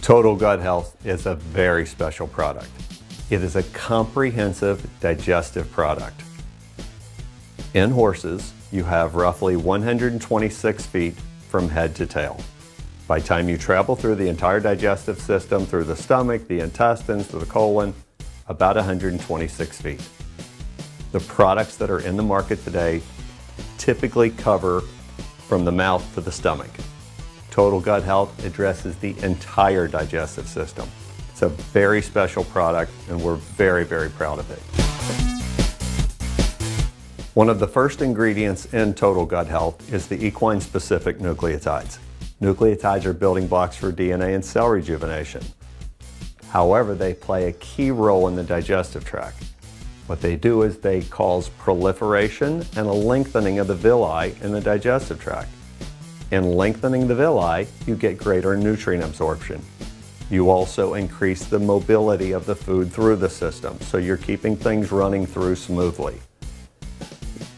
Total Gut Health is a very special product. It is a comprehensive digestive product. In horses, you have roughly 126 feet from head to tail. By the time you travel through the entire digestive system, through the stomach, the intestines, to the colon, about 126 feet. The products that are in the market today typically cover from the mouth to the stomach. Total Gut Health addresses the entire digestive system. It's a very special product and we're very, very proud of it. One of the first ingredients in Total Gut Health is the equine specific nucleotides. Nucleotides are building blocks for DNA and cell rejuvenation. However, they play a key role in the digestive tract. What they do is they cause proliferation and a lengthening of the villi in the digestive tract. In lengthening the villi, you get greater nutrient absorption. You also increase the mobility of the food through the system, so you're keeping things running through smoothly.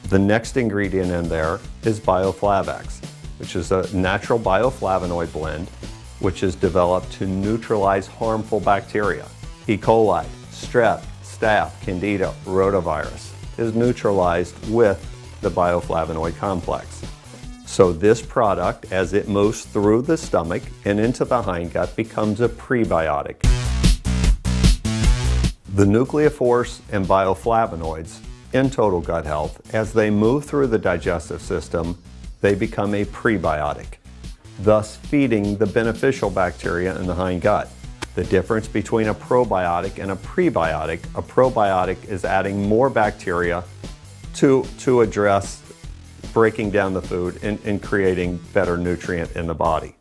The next ingredient in there is Bioflavonoids, which is a natural bioflavonoid blend which is developed to neutralize harmful bacteria. E. coli, strep, staph, candida, rotavirus is neutralized with the bioflavonoid complex. So this product, as it moves through the stomach and into the hindgut, becomes a prebiotic. The nucleophores and bioflavonoids in Total Gut Health, as they move through the digestive system, they become a prebiotic, thus feeding the beneficial bacteria in the hindgut. The difference between a probiotic and a probiotic is adding more bacteria to address breaking down the food and creating better nutrient in the body.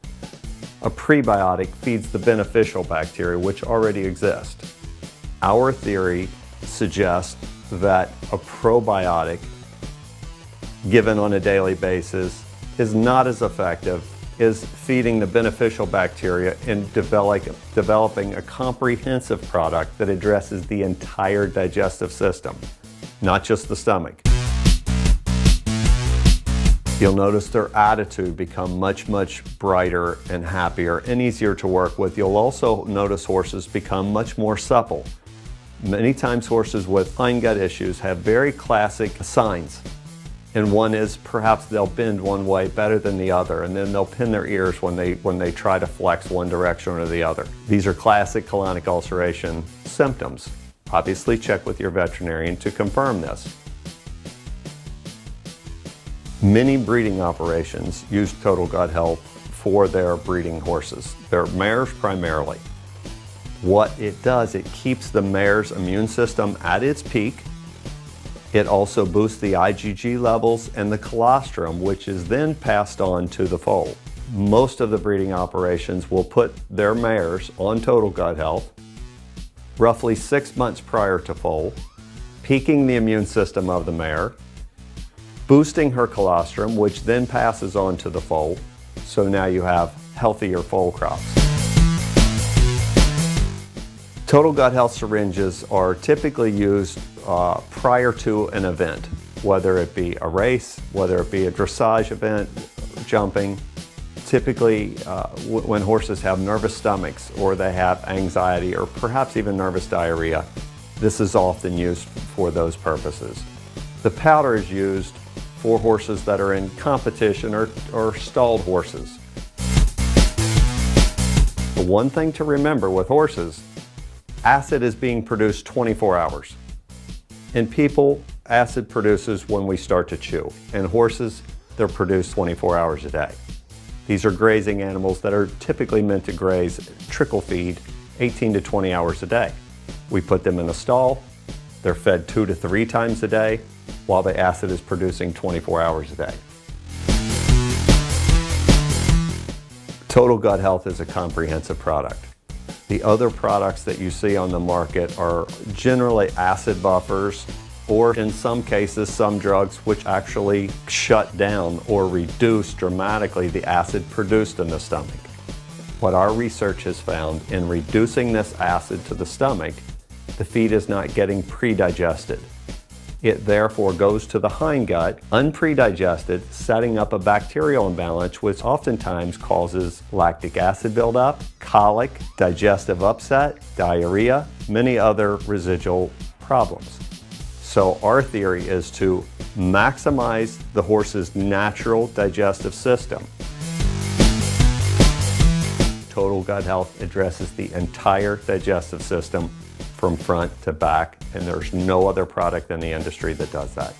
A prebiotic feeds the beneficial bacteria which already exist. Our theory suggests that a probiotic given on a daily basis is not as effective as feeding the beneficial bacteria and developing a comprehensive product that addresses the entire digestive system, not just the stomach. You'll notice their attitude become much brighter and happier and easier to work with. You'll also notice horses become much more supple. Many times horses with hindgut issues have very classic signs. And one is perhaps they'll bend one way better than the other, and then they'll pin their ears when they try to flex one direction or the other. These are classic colonic ulceration symptoms. Obviously check with your veterinarian to confirm this. Many breeding operations use Total Gut Health for their breeding horses. They're mares primarily. What it does, it keeps the mare's immune system at its peak. It also boosts the IgG levels and the colostrum, which is then passed on to the foal. Most of the breeding operations will put their mares on Total Gut Health roughly 6 months prior to foal, peaking the immune system of the mare, boosting her colostrum, which then passes on to the foal, so now you have healthier foal crops. Total Gut Health syringes are typically used prior to an event, whether it be a race, whether it be a dressage event, jumping. Typically, when horses have nervous stomachs or they have anxiety or perhaps even nervous diarrhea, this is often used for those purposes. The powder is used for horses that are in competition or stalled horses. The one thing to remember with horses, acid is being produced 24 hours. In people, acid produces when we start to chew. In horses, they're produced 24 hours a day. These are grazing animals that are typically meant to graze trickle feed 18 to 20 hours a day. We put them in a stall, they're fed 2 to 3 times a day, while the acid is producing 24 hours a day. Total Gut Health is a comprehensive product. The other products that you see on the market are generally acid buffers, or in some cases, some drugs which actually shut down or reduce dramatically the acid produced in the stomach. What our research has found, in reducing this acid to the stomach, the feed is not getting pre-digested. It therefore goes to the hindgut unpredigested, setting up a bacterial imbalance which oftentimes causes lactic acid buildup, colic, digestive upset, diarrhea, many other residual problems. So our theory is to maximize the horse's natural digestive system. Total Gut Health addresses the entire digestive system from front to back, and there's no other product in the industry that does that.